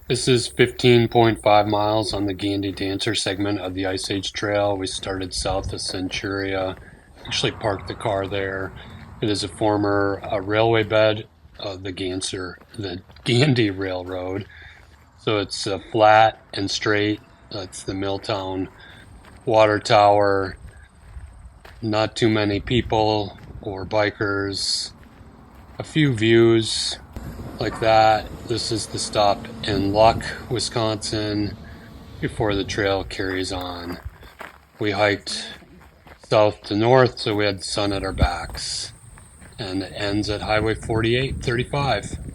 This is 15.5 miles on the Gandy Dancer segment of the Ice Age Trail. We started south of Centuria, actually parked the car there. It is a former railway bed of the Gandy Railroad. So it's flat and straight. It's the Milltown Water Tower. Not too many people or bikers. A few views like that. This is the stop in Luck, Wisconsin, before the trail carries on. We hiked south to north, so we had the sun at our backs. And it ends at Highway 4835.